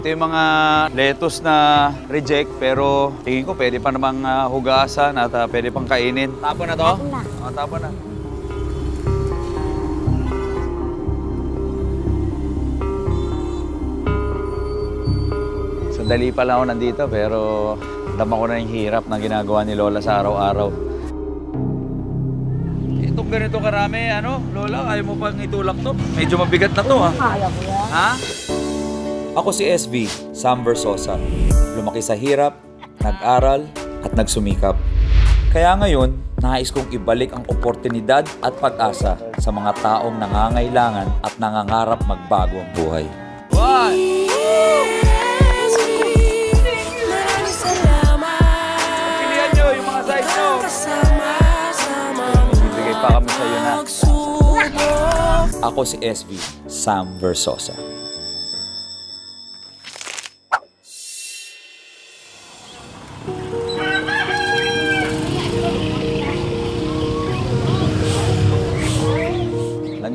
Ito yung mga lettuce na reject pero tingin ko pwede pa namang hugasan at pwede pang kainin. Tapon na to? Tapon na. Tapon na. Sandali pa lang ako nandito pero dama ko na yung hirap na ginagawa ni Lola sa araw-araw. Itong ganito karami, Lola, ayaw mo pang itulak to? Medyo mabigat na to, ha? Kaya ko yan. Ha? Ako si SV, Sam Versosa. Lumaki sa hirap, nag-aral, at nagsumikap. Kaya ngayon, nais kong ibalik ang oportunidad at pag-asa sa mga taong nangangailangan at nangangarap magbago ang buhay. One! Pilihan nyo yung mga size nyo. Bibigay pa kami sa'yo na. Ako si SV, Sam Versosa.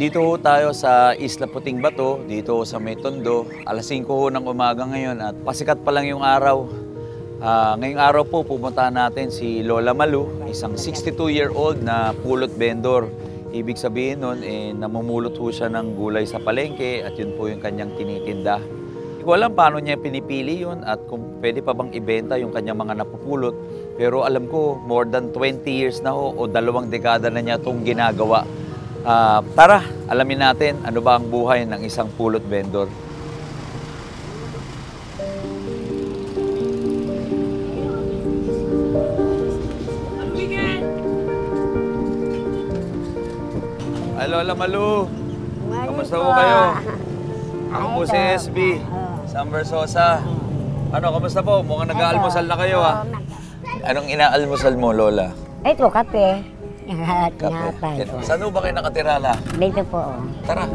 Nandito ho tayo sa Isla Puting Bato, dito sa May Tondo. Alas 5 ho ng umaga ngayon at pasikat pa lang yung araw. Ngayong araw po pupuntahan natin si Lola Malu, isang 62-year-old na pulot vendor. Ibig sabihin nun, namumulot ho siya ng gulay sa palengke at yun po yung kanyang tinitinda. Hindi ko alam paano niya pinipili yun at kung pwede pa bang ibenta yung kanyang mga napupulot. Pero alam ko, more than 20 years na ho o 2 dekada na niya itong ginagawa. Tara, alamin natin ano ba ang buhay ng isang pulot vendor. Ay, Lola Malu. Kamusta po kayo? Ako po si SB, Sam Versosa. Kamusta po? Mukhang nag-aalmusal na kayo, ha? Anong inaalmusal mo, Lola? Ito, kape. Kape. Saan ba kayo nakatira na? Dito po. Tara.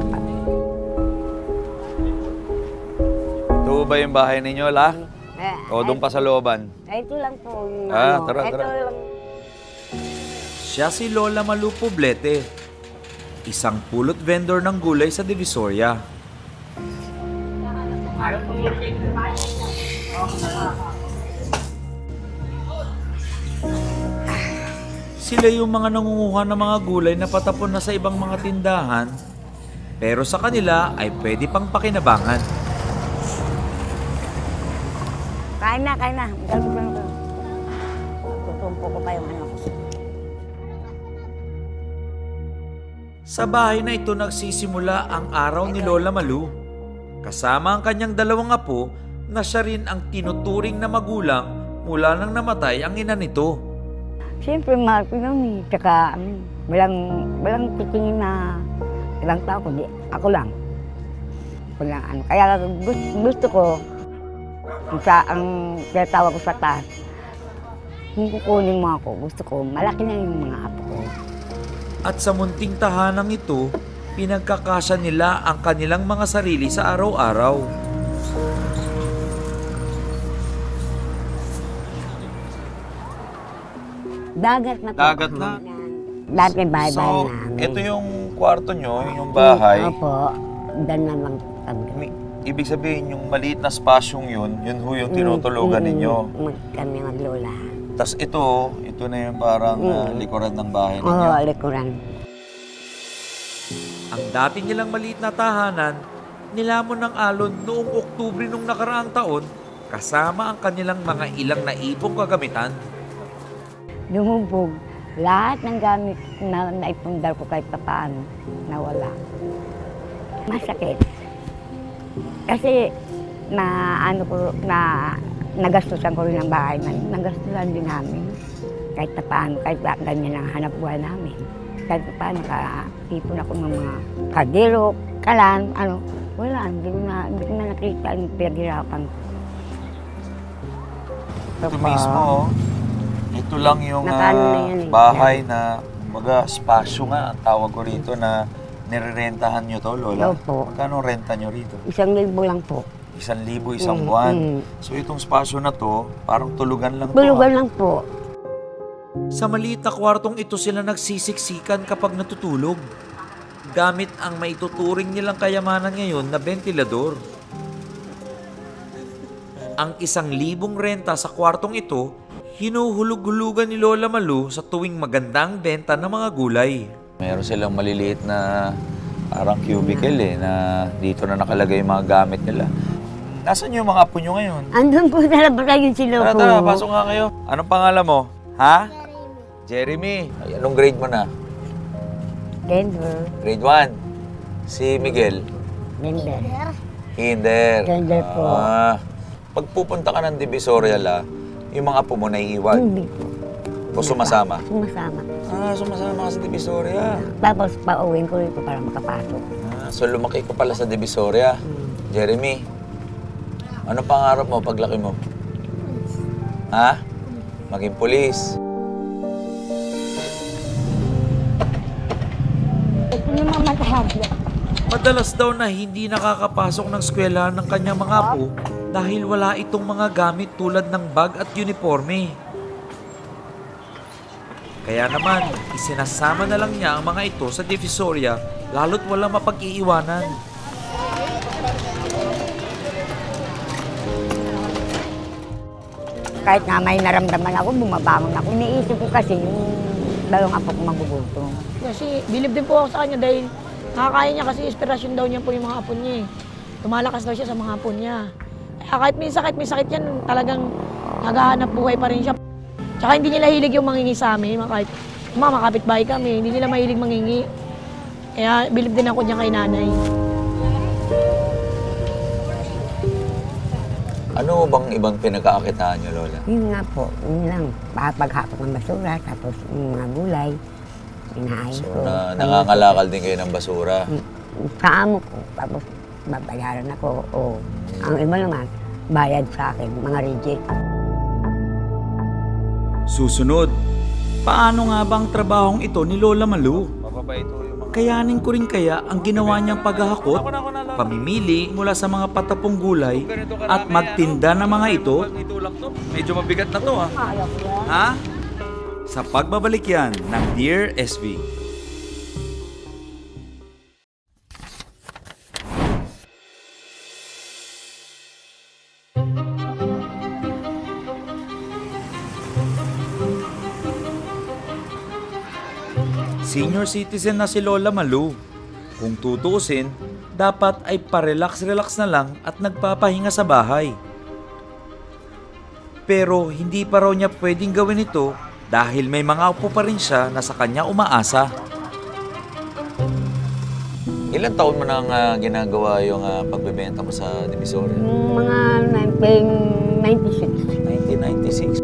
Ito ba yung bahay ninyo, La? O doon pa sa looban? Ito lang po. Tara. Lang. Siya si Lola Malu Poblete, isang pulot vendor ng gulay sa Divisoria. Sila yung mga nangunguha ng mga gulay na patapon na sa ibang mga tindahan, pero sa kanila ay pwede pang pakinabangan. Kain na. Tutumpo ko pa yung ko. Sa bahay na ito nagsisimula ang araw ni Lola Malu. Kasama ang kanyang 2 apo na siya rin ang tinuturing na magulang mula nang namatay ang ina nito. Siyempre, mahal ko yun eh. Tsaka, walang titingin na ilang tao, kundi ako lang. Kaya gusto ko, ang tinatawag ko sa taas, kung kukunin mo ako, gusto ko, malaki na yung mga apo ko. At sa munting tahanang ito, pinagkakasya nila ang kanilang mga sarili sa araw-araw. Dagat na po. Dagat na? Dati bahay-bahay So, namin. ito yung kwarto nyo, yung bahay. Opo, doon na lang kami. Ibig sabihin, yung maliit na spasyong yun ho yung tinutulugan ninyo. Kami maglola. Tapos ito na yung parang likuran ng bahay ninyo. Oo, likuran. Ang dati nilang maliit na tahanan, nilamon ng alon noong Oktubre nung nakaraang taon, kasama ang kanilang mga ilang naipong kagamitan. Lumubog. Lahat ng gamit na naipundar ko kahit paano, nawala. Masakit. Kasi nagastusan ko rin ang bahay man. Nagastusan din namin. Kahit paano, kahit ganyan ang hanap buhay namin. Kahit paano, nakaipon ako ng mga kardero, kalan, wala. Hindi ko na nakita ang pinaghirapan ko. Ito mismo, ito lang yung bahay na, kumbaga, spasyo nga ang tawag ko rito na nirerentahan nyo to, Lola? Opo. Magkano renta nyo rito? 1,000 lang po. 1,000 isang buwan. So itong spasyo na to, parang tulugan lang to. Tulugan lang po. Sa maliit na kwartong ito sila nagsisiksikan kapag natutulog. Gamit ang maituturing nilang kayamanan ngayon na bentilador. Ang 1,000 renta sa kwartong ito, hinuhulog-hulugan ni Lola Malu sa tuwing magandang benta ng mga gulay. Meron silang maliliit na parang cubicle na dito na nakalagay yung mga gamit nila. Nasaan yung mga apo nyo ngayon? Andun po sa labas yung sila po. Tara, pasok nga kayo. Anong pangalan mo? Ha? Jeremy. Ay, anong grade mo na? Denver. Grade 1. Si Miguel? Denver. Kinder. Kinder po. Pag pupunta ka ng Divisoria yung mga apo mo naiiwan? Hindi po. O sumasama? Sumasama. Sumasama ka sa Divisoria. Tapos pauwiin ko rito para makapasok. So lumaki ko pala sa Divisoria. Jeremy, ano pangarap mo paglaki mo? Ha? Maging pulis. Madalas daw na hindi nakakapasok ng eskwela ng kanyang mga apo dahil wala itong mga gamit tulad ng bag at uniforme. Kaya naman, isinasama na lang niya ang mga ito sa Divisoria lalo't walang mapag-iiwanan. Kahit nga may naramdaman ako, bumabangon ako. Iniisip ko kasi yung dalawang apo ko magugutom. Kasi bilib din po ako sa kanya dahil nakakaya niya kasi inspirasyon daw niya po yung mga apo niya eh. Tumalakas daw siya sa mga apo niya. Kaya kahit may sakit yan, talagang naghahanap buhay pa rin siya. Tsaka hindi nila hilig yung mangingi sa amin, kahit makapitbahay kami, hindi nila mahilig mangingi. Kaya bilib din ako niya kay nanay. Ano bang ibang pinagkakakitaan niyo, Lola? Yun nga po, yun lang. Paghapot ng basura, tapos yung mga gulay, inaayos So, ko. nangangalakal din kayo ng basura. Sa amo ko, tapos babayaran ako. O, ang iba naman, bayad sa akin, mga reject. Susunod, paano nga bang trabahong ito ni Lola Malu? Mababait po yung mga... Kayanin ko rin kaya ang ginawa niyang paghahakot, pamimili mula sa mga patapong gulay at magtinda ng mga ito? Medyo mabigat na to ha? Sa pagbabalik yan ng Dear SV. Senior citizen na si Lola Malu. Kung tutuusin, dapat ay parelax-relax na lang at nagpapahinga sa bahay. Pero hindi pa raw niya pwedeng gawin ito dahil may mga apo pa rin siya na sa kanya umaasa. Ilan taon mo nang ginagawa yung pagbebenta mo sa Divisoria? Mga 1996. 1996.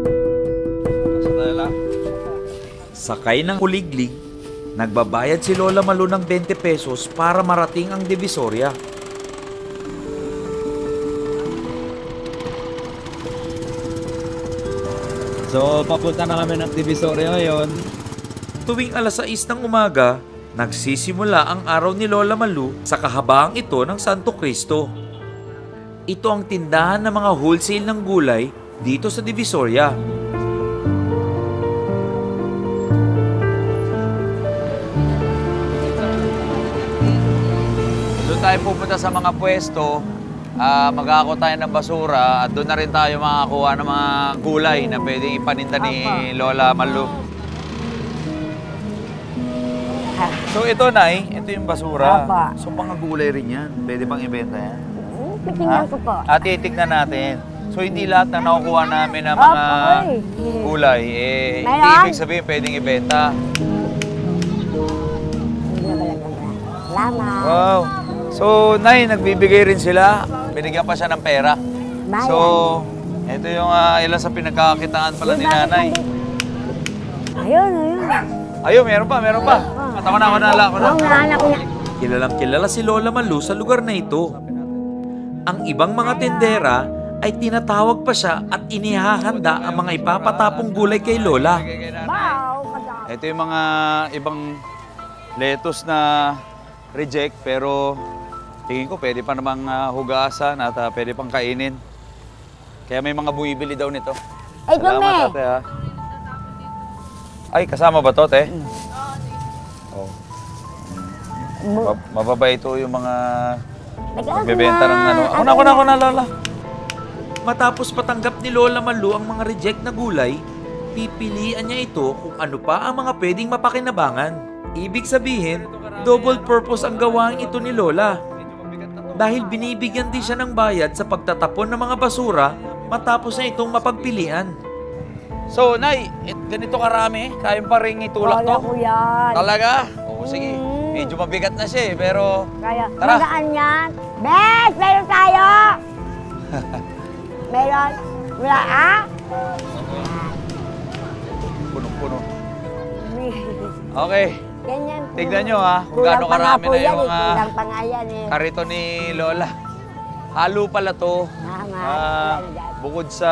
Sakay ng kuliglig, nagbabayad si Lola Malu ng 20 pesos para marating ang Divisoria. So, papunta na kami ng Divisoria ngayon. Tuwing alas 6 ng umaga, nagsisimula ang araw ni Lola Malu sa kahabaang ito ng Santo Cristo. Ito ang tindahan ng mga wholesale ng gulay dito sa Divisoria. Doon tayo pupunta sa mga pwesto, mag-aako tayo ng basura at doon na rin tayo makakuha ng mga gulay na pwedeng ipaninda ni Lola Malu. So ito, Nay, ito yung basura. Apa. So mga gulay rin yan. Pwede pang ibenta yan. Titingnan ko po. At titignan natin. So hindi lahat na nakukuha namin ng mga gulay, hindi Meron? ibig sabihin pwedeng ibenta. Salamat. Wow. So, Nay, nagbibigay rin sila. Binigyan pa siya ng pera. Bayan. So, ito yung ilan sa pinagkakakitaan pala ni Nanay. Ayun. Ayun, meron pa. At ako na. Oo, anak ko na. Kilalang kilala si Lola Malu sa lugar na ito. Ang ibang mga tendera ay tinatawag pa siya at inihahanda ang mga ipapatapong gulay kay Lola. Ito yung mga ibang lettuce na reject, pero tingin ko pwede pa namang hugasan at pwede pang kainin. Kaya may mga bumibili daw nito. Ay, kami. Ate, ha? Ay, kasama ba to, te? Oh. Mababait ito yung mga nagbebenta ng ano. Ako na, Lola. Matapos patanggap ni Lola Malu ang mga reject na gulay, pipilian niya ito kung ano pa ang mga pwedeng mapakinabangan. Ibig sabihin, double purpose ang gawain ito ni Lola. Dahil binibigyan din siya ng bayad sa pagtatapon ng mga basura matapos na itong mapagpilian. So, Nay, ganito karami, kaya pa rin itulak to? Kaya ko yan. Talaga? Oo, sige. Medyo mabigat na siya pero... Kaya, Tara. magaan yan. Bes, meron tayo! Meron? Wala, ah? Punong-puno. Okay, Ganyan. tignan nyo ha, kung Kulang gaano pa nga karami po na yan yung eh. Kulang pa nga yan eh. karito ni Lola. Halo pala to. Tama. Bukod sa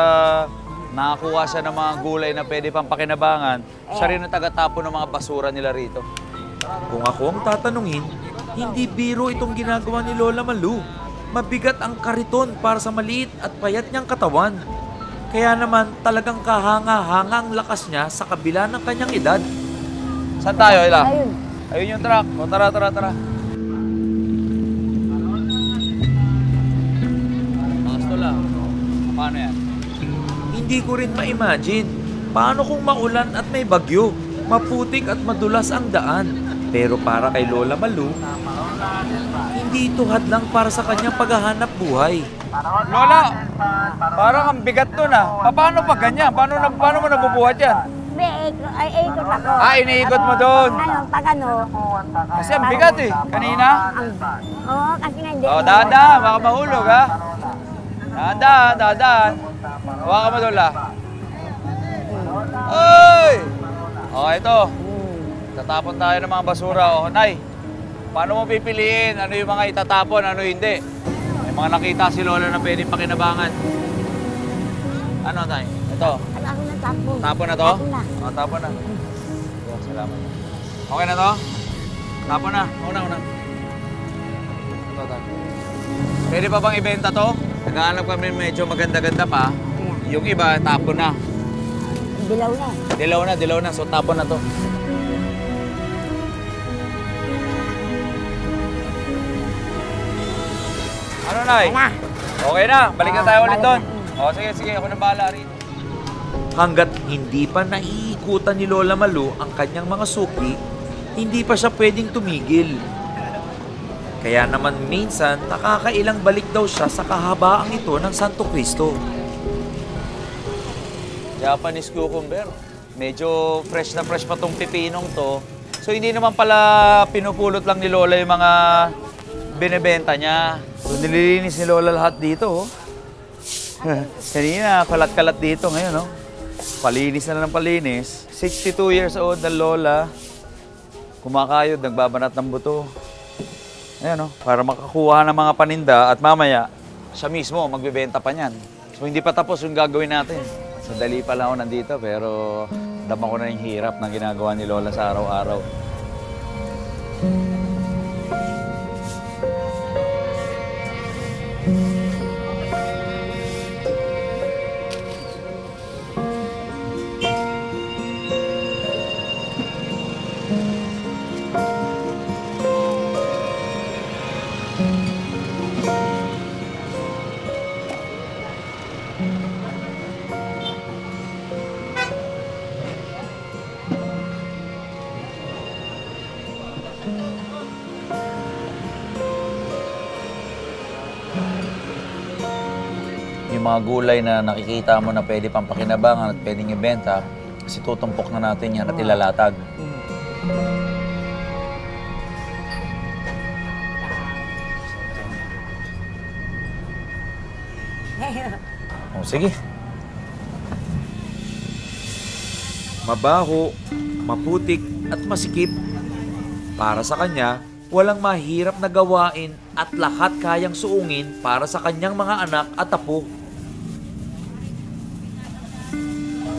nakakuha siya ng mga gulay na pwede pang pakinabangan, siya rin ang taga-tapon ng mga basura nila rito. Kung ako ang tatanungin, hindi biro itong ginagawa ni Lola Malu. Mabigat ang kariton para sa maliit at payat niyang katawan. Kaya naman talagang kahanga-hanga ang lakas niya sa kabila ng kanyang edad. Saan tayo, Ila? Ayun. Ayun yung truck. O, tara, tara, tara. Gusto lang. Paano yan? Hindi ko rin ma-imagine paano kung maulan at may bagyo, maputik at madulas ang daan. Pero para kay Lola Malu, hindi ito hadlang para sa kanyang paghahanap buhay. Lola, parang ang bigat nun ah. Paano pag ganyan? Paano mo nabubuhat yan? Ikot ako. Iniikot mo doon. Ngayon, pag ano, Kasi ang bigat eh. Kanina. oo, kasi nga hindi. Oh, dahan-dahan. Baka mahulog ha. Dahan-dahan, dahan-dahan. Hawakan mo, Lola. Oy! Okay, ito. Tatapon tayo ng mga basura. O, Nay, paano mo pipiliin? Ano yung mga itatapon, ano hindi? May mga nakita si Lola na pwedeng pakinabangan. Ano, Nay? Ito. Ano ako ng tapon? Tapon na to? Tapon na. O, tapon na. Oh, salamat. Okay na to? Tapon na. Una. Ito. Pwede pa bang ibenta to? Naghahanap kami medyo maganda-ganda pa. Yung iba, tapon na. Dilaw na. Dilaw na. So, tapon na to. Ano, Nay? Wala. Okay na. Balik na tayo ulit balik doon. na. O, sige. Ako na bahala rin. Hanggat hindi pa naiikutan ni Lola Malu ang kanyang mga suki, hindi pa siya pwedeng tumigil. Kaya naman minsan nakakailang balik daw siya sa kahabaang ito ng Santo Cristo. Japanese cucumber. Medyo fresh na fresh pa tong pipinong to. So hindi naman pala pinupulot lang ni Lola yung mga binebenta niya. So nililinis ni Lola lahat dito. Oh. Kanina, kalat-kalat dito ngayon. Oh. Palinis na ng palinis. 62 years old na Lola. Kumakayod, nagbabanat ng buto. Ayan, oh, para makakuha ng mga paninda at mamaya, siya mismo magbebenta pa niyan. So hindi pa tapos yung gagawin natin. Sandali pa lang ako nandito pero dama ko na yung hirap na ginagawa ni Lola sa araw-araw. Yung mga gulay na nakikita mo na pwede pang pakinabangan at pwedeng ibenta, kasi tutumpok na natin yan at ilalatag. O, sige. Mabaho, maputik at masikip. Para sa kanya, walang mahirap na gawain at lahat kayang suungin para sa kanyang mga anak at apo.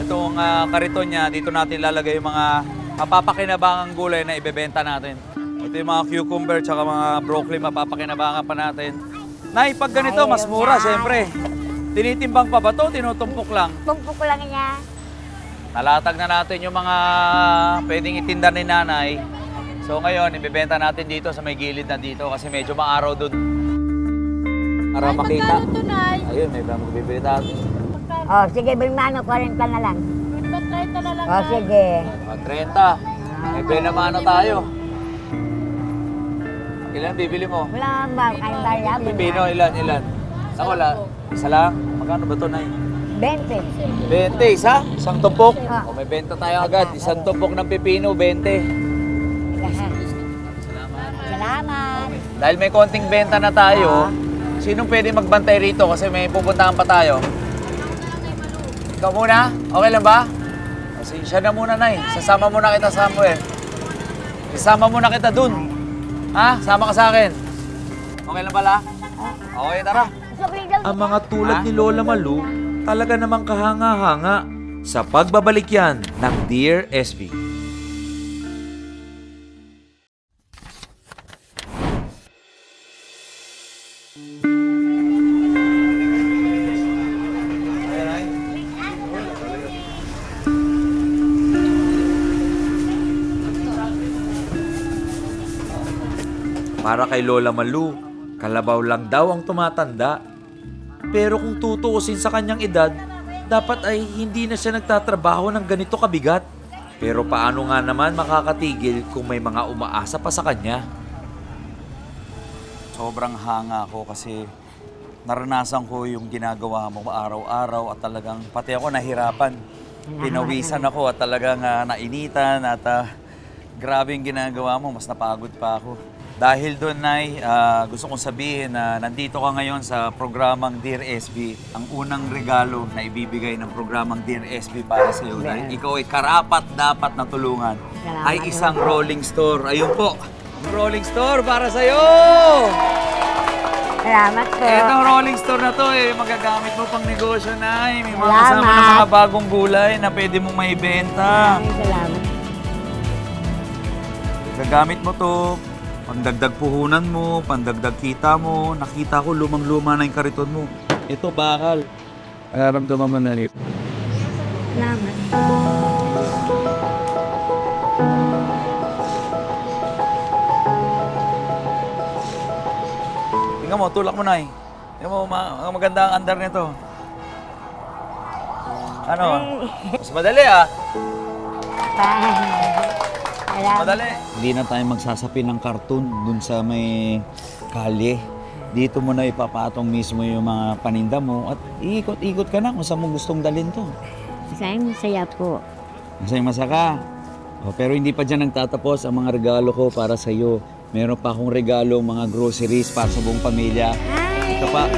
Itong kariton niya, dito natin lalagay yung mga mapapakinabangang gulay na ibebenta natin. Ito yung mga cucumber tsaka mga broccoli, mapapakinabangan pa natin. Nay, pag ganito, mas mura, siyempre. Tinitimbang pa ba ito? Tinutumpok lang. Tumpok ko lang niya. Nalatag na natin yung mga pwedeng itinda ni nanay. So ngayon, ibebenta natin dito sa may gilid na dito kasi medyo maaraw doon. Para makita. Ayun, may magbibili tayo. Oh, sige, Bilmano, 40 na lang. 30 na lang. Oh, sige. 30. May benamano tayo. Ilan bibili mo? Wala ba? Kayong barya? Pipino, ilan? Ako wala. Isa lang? Magkano ba ito, Nay? 20. 20, isa? Isang tumpok? Ah. O, may 20 tayo agad. Isang tumpok ng pipino, 20. Salamat. Dahil may konting benta na tayo, sinong pwede magbantay rito kasi may pupuntahan pa tayo? Ikaw muna? Okay lang ba? Kasi siya na muna, Nay. Sasama muna kita, Samuel. Isama muna kita dun. Ha? Sama ka sa akin. Okay lang pala? Okay, tara. Ang mga tulad ni Lola Malu talaga namang kahanga-hanga sa pagbabalik yan ng Dear SB. Para kay Lola Malu, kalabaw lang daw ang tumatanda. Pero kung tutuusin sa kanyang edad, dapat ay hindi na siya nagtatrabaho ng ganito kabigat. Pero paano nga naman makakatigil kung may mga umaasa pa sa kanya? Sobrang hanga ako kasi naranasan ko yung ginagawa mo araw-araw at talagang pati ako nahirapan. Pinawisan ako at talagang nainitan at grabe yung ginagawa mo, mas napagod pa ako. Dahil doon, Nay, gusto kong sabihin na nandito ka ngayon sa programang Dear SB. Ang unang regalo na ibibigay ng programang Dear SB para sa iyo dahil ikaw ay karapat dapat na tulungan ay isang rolling store. Ayun po, rolling store para sa iyo! Salamat po. Itong rolling store na to magagamit mo pang negosyo, Nay. May mga Salamat. kasama ng mga bagong gulay na pwede mong maibenta. Salamat. Gagamit mo to. Pandagdag puhunan mo, pandagdag kita mo. Nakita ko lumang-luma na yung kariton mo. Ito, bakal. Nararamdaman mo na rin. Salamat. Tingnan mo, tulak mo, Nay. Tingnan mo, maganda ang andar nito. Ano? Mas madali, Madali. Hindi na tayo magsasapi ng karton dun sa may kalye. Dito mo na ipapatong mismo yung mga paninda mo at iikot-ikot ka na kung saan mo gustong dalhin to. Masaya po. Masaya-masaka. Pero hindi pa dyan nagtatapos ang mga regalo ko para sa iyo. Meron pa akong regalo, mga groceries para sa buong pamilya. Ito pa.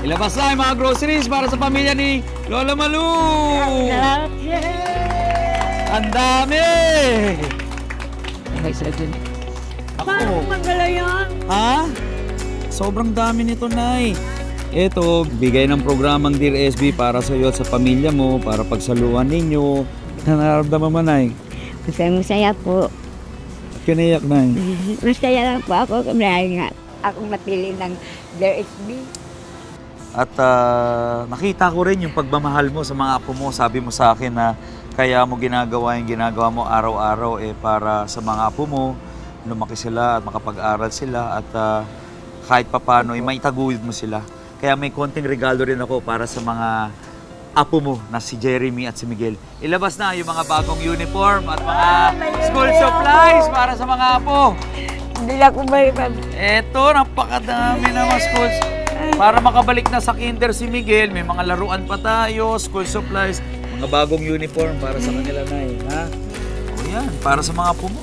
Ilabas na yung mga groceries para sa pamilya ni Lola Malu! Salamat. Ang dami! Okay, sa dyan. Paano magala yan? Ha? Sobrang dami nito, Nay. Ito, bigay ng programang Dear SB para sa iyo at sa pamilya mo, para pagsaluhan ninyo. Nararamdaman mo, Nay? Masaya po. Kiniyak, Nay. Masaya lang po ako dahil nga akong napili ng Dear SB. At nakita ko rin yung pagmamahal mo sa mga apo mo. Sabi mo sa akin na kaya mo ginagawa yung ginagawa mo araw-araw para sa mga apo mo, lumaki sila at makapag-aral sila at kahit papano maitaguyod mo sila. Kaya may konting regalo rin ako para sa mga apo mo na si Jeremy at si Miguel. Ilabas na yung mga bagong uniform at mga school supplies para sa mga apo. Hindi ako balikan. Eto, napakadami na mga schools. Para makabalik na sa kinder si Miguel, may mga laruan pa tayo, school supplies, mga bagong uniform para sa kanila, Nay. Ha? O yan, para sa mga apo mo.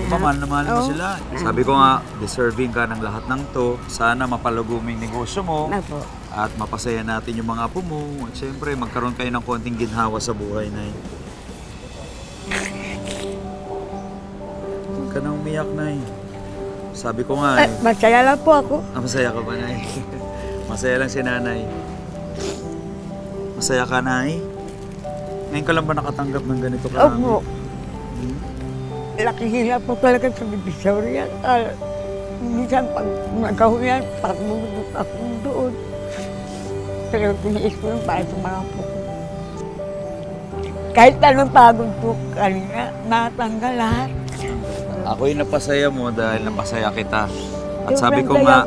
Mahal na mahal mo sila. Sabi ko nga, deserving ka ng lahat ng to. Sana mapalago mo yung negosyo mo. Opo. At mapasaya natin yung mga apo mo. At syempre, magkaroon kayo ng konting ginhawa sa buhay, Nay. Huwag ka na umiyak, Nay. Sabi ko nga Masaya lang po ako. masaya ka ba, Nay? Masaya lang si Nanay. Masaya ka, Nay? Ngayon ka lang ba nakatanggap ng ganito ka? Opo. Laki hila po talaga sa Divisoria. Minsan pag nagkahuyan, pagmumulog ako doon. Pero tiniis ko yung para sa mga po. Kahit anong pagod po kanina, natanggal lahat. Ako'y napasaya mo dahil napasaya kita. At sabi ko nga,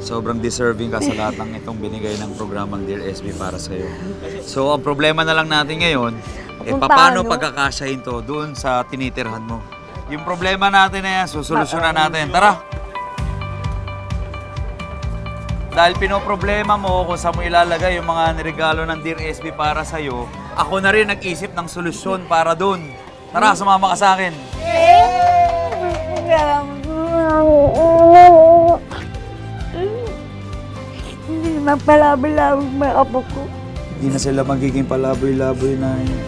Sobrang deserving ka sa lahat ng itong binigay ng programang Dear SB para sa'yo. So, ang problema na lang natin ngayon, paano pagkakasyahin to doon sa tinitirhan mo? Yung problema natin na yan, susolusyonan natin. Tara! Dahil pinoproblema mo kung saan mo ilalagay yung mga niregalo ng Dear SB para sa'yo, ako na rin nag-isip ng solusyon para doon. Tara, sumama ka sa akin. Hindi magpalaboy-laboy mga apo ko. Hindi na sila magiging palaboy-laboy na yun.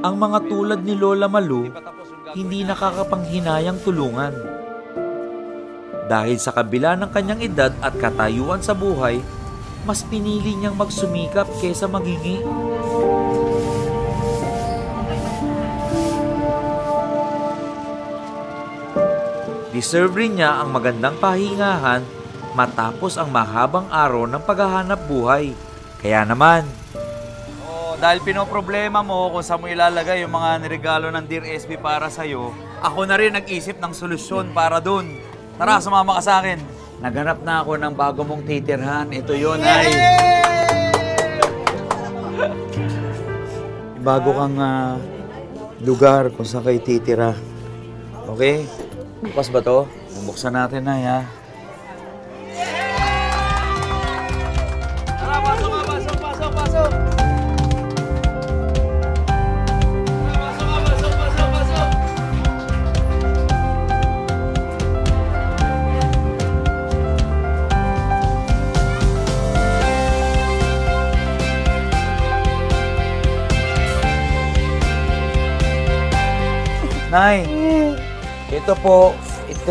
Ang mga tulad ni Lola Malu, hindi nakakapanghinayang tulungan. Dahil sa kabila ng kanyang edad at katayuan sa buhay, mas pinili niyang magsumikap kaysa maghingi. Deserve rin niya ang magandang pahingahan matapos ang mahabang araw ng paghahanap buhay. Kaya naman, dahil pinoproblema mo kung saan mo ilalagay yung mga niregalo ng Dear SB para sa'yo, ako na rin nag-isip ng solusyon para doon. Tara, sumama ka sa akin. Naghanap na ako ng bago mong titirhan. Ito yun, ay. Bago kang lugar kung saan kayo titira. Okay? Bukas ba to? Bubuksan natin na, ha? Tara, pasok! Nay, ito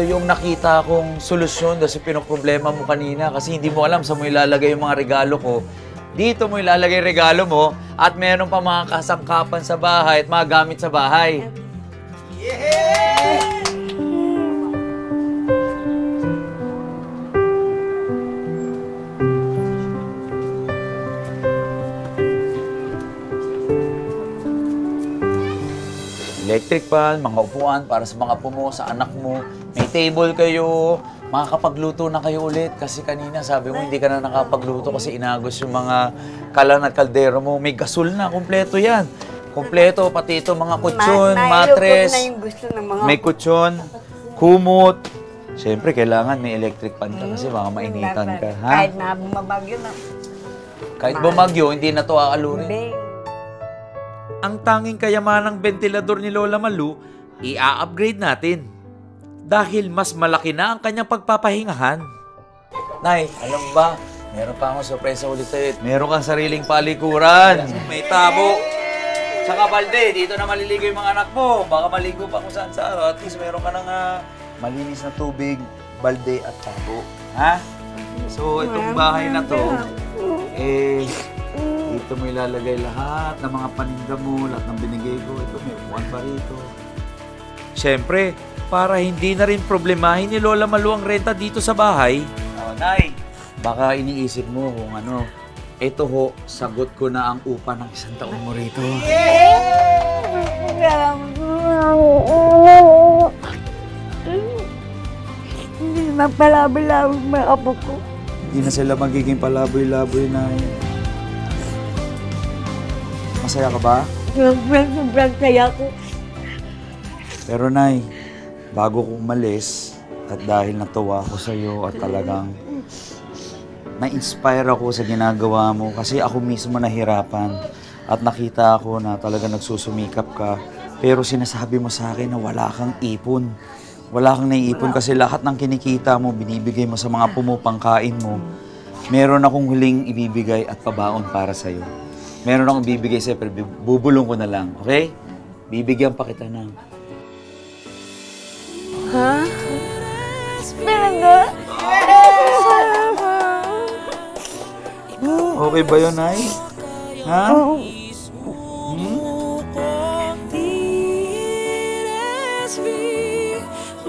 yung nakita kong solusyon dahil pinoproblema mo kanina kasi hindi mo alam saan mo ilalagay yung mga regalo ko. Dito mo ilalagay regalo mo at meron pa mga kasangkapan sa bahay at mga gamit sa bahay. Electric fan, mga upuan para sa mga apo mo, sa anak mo. May table kayo, makakapagluto na kayo ulit. Kasi kanina sabi mo hindi ka na nakapagluto kasi inagos yung mga kalan at kaldero mo. May gasol na, kumpleto yan. Kumpleto, pati ito mga kutsyon, matres. Na yung gusto ng mga... May kutsyon, kumot. Siyempre, kailangan may electric fan ka kasi baka mainitan ka. Ha? Kahit na bumabagyo na. Kahit bumagyo, hindi na to aalurin. Hindi. Ang tanging kayamanang ventilador ni Lola Malu, i-upgrade natin. Dahil mas malaki na ang kanyang pagpapahingahan. Nay, alam ba, meron pa akong sorpresa ulit sa'yo. Meron kang sariling palikuran. May tabo. Tsaka balde, dito na maliligo yung mga anak mo. Baka maligo pa kung saan saan. At least meron ka ng malinis na tubig, balde at tabo. Ha? So, itong bahay na to, dito mo ilalagay lahat ng mga paninda mo, lahat ng binigay ko. Ito, may upuan pa rito. Siyempre, para hindi na rin problemahin ni Lola Malu ang renta dito sa bahay. Oh, Nay, baka iniisip mo kung ano, ito ho, sagot ko na ang upa ng 1 taon mo rito. Hindi magpalaboy-laboy mga apo ko. Hindi na sila magiging palaboy-laboy na yun. Masaya ka ba? Sobrang saya ko. Pero Nay, bago ko umalis, at dahil natuwa ako sa iyo at talagang na-inspire ako sa ginagawa mo kasi ako mismo nahirapan at nakita ako na talaga nagsusumikap ka. Pero sinasabi mo sa akin na wala kang ipon. Wala kang naiipon kasi lahat ng kinikita mo, binibigay mo sa mga pumupangkain mo. Meron akong huling ibibigay at pabaon para sa iyo. Meron akong bibigay sa'yo, pero bubulong ko na lang, okay? Bibigyan pa kita ng... Ha? Talaga? Okay ba yun, Nay? Ha?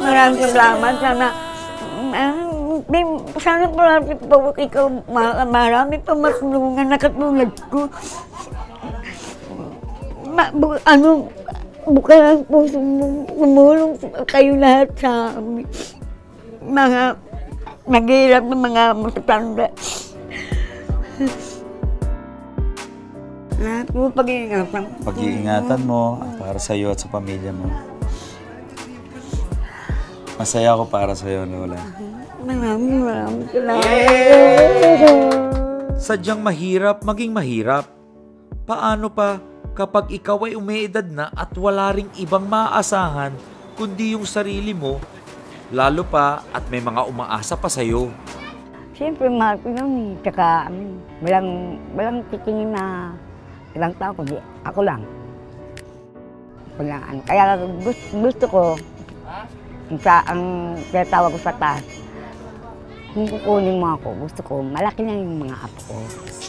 Maraming salamat. Sana marami pa ikaw, marami pa matulungan na katulad ko. Buka ang puso mo, tumulong kayo lahat sa mga naghihirap ng mga matatanda. Lahat mo pag-iingatan. Pag-iingatan mo para sa iyo at sa pamilya mo. Masaya ako para sa iyo, Lola. Maraming salamat. Sadyang mahirap maging mahirap. Paano pa kapag ikaw ay umeedad na at wala ring ibang maaasahan kundi yung sarili mo, lalo pa at may mga umaasa pa sa'yo. Siyempre, mahal ko yun. Tsaka, walang titingin na ibang tao, kundi ako lang. Kaya gusto ko, ang tinatawag ko sa taas, kung kukunin mo ako, gusto ko, malaki na yung mga apo ko.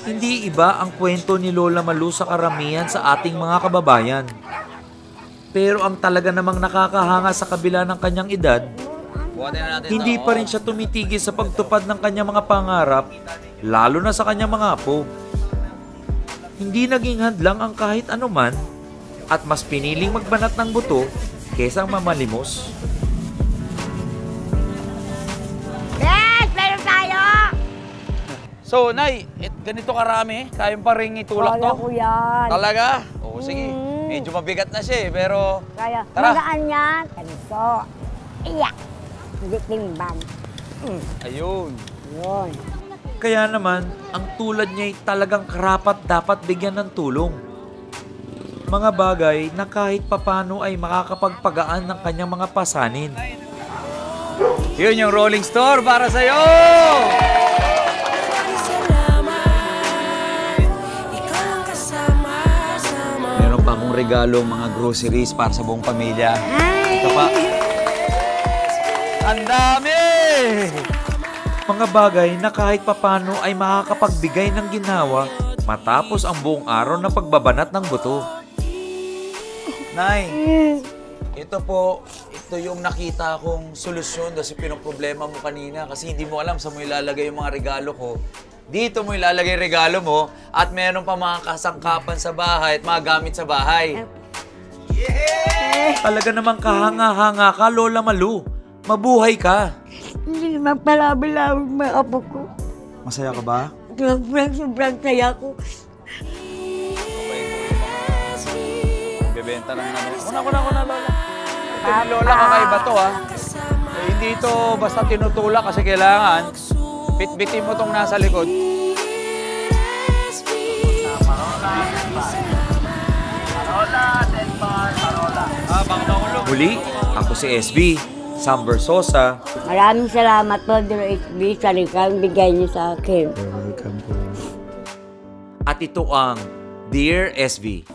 Hindi iba ang kwento ni Lola Malu sa karamihan sa ating mga kababayan. Pero ang talaga namang nakakahanga sa kabila ng kanyang edad, hindi pa rin siya tumitigil sa pagtupad ng kanyang mga pangarap, lalo na sa kanyang mga apo. Hindi naging hadlang ang kahit anuman at mas piniling magbanat ng buto kaysa mamalimos. So, Nay, ganito karami, kaya pa rin itulak to? Kaya ko yan. Talaga? Oo, sige. Medyo mabigat na siya pero... Kaya, Tara. magaan yan. Ganito. Iyak. Hindi timbang. Ayun. Yun. Kaya naman, ang tulad niya ay talagang karapat dapat bigyan ng tulong. Mga bagay na kahit papano ay makakapagpagaan ng kanyang mga pasanin. Yun yung rolling store para sa'yo! Meron pa akong regalo, mga groceries para sa buong pamilya. Ito pa. Ang dami! Mga bagay na kahit papano ay makakapagbigay ng ginawa matapos ang buong araw na pagbabanat ng buto. Nay, ito yung nakita kong solusyon kasi pinoproblema mo kanina kasi hindi mo alam saan mo ilalagay yung mga regalo ko. Dito mo ilalagay regalo mo at meron pa mga kasangkapan sa bahay at mga gamit sa bahay. Talaga namang kahanga-hanga ka, Lola Malu. Mabuhay ka. Hindi naman palabi-labig mga apo ko. Masaya ka ba? Sobrang saya ko. Bebenta ng ano. Ako na, Lola. Ito ni Lola, kakaiba to, ha. Eh, hindi ito basta tinutulak kasi kailangan bit-bitin mo tong nasa likod. Muli, ako si SB, Sam Versosa. Maraming salamat po, Dr. HB, sa likang bigay niyo sa akin. At ito ang Dear SB.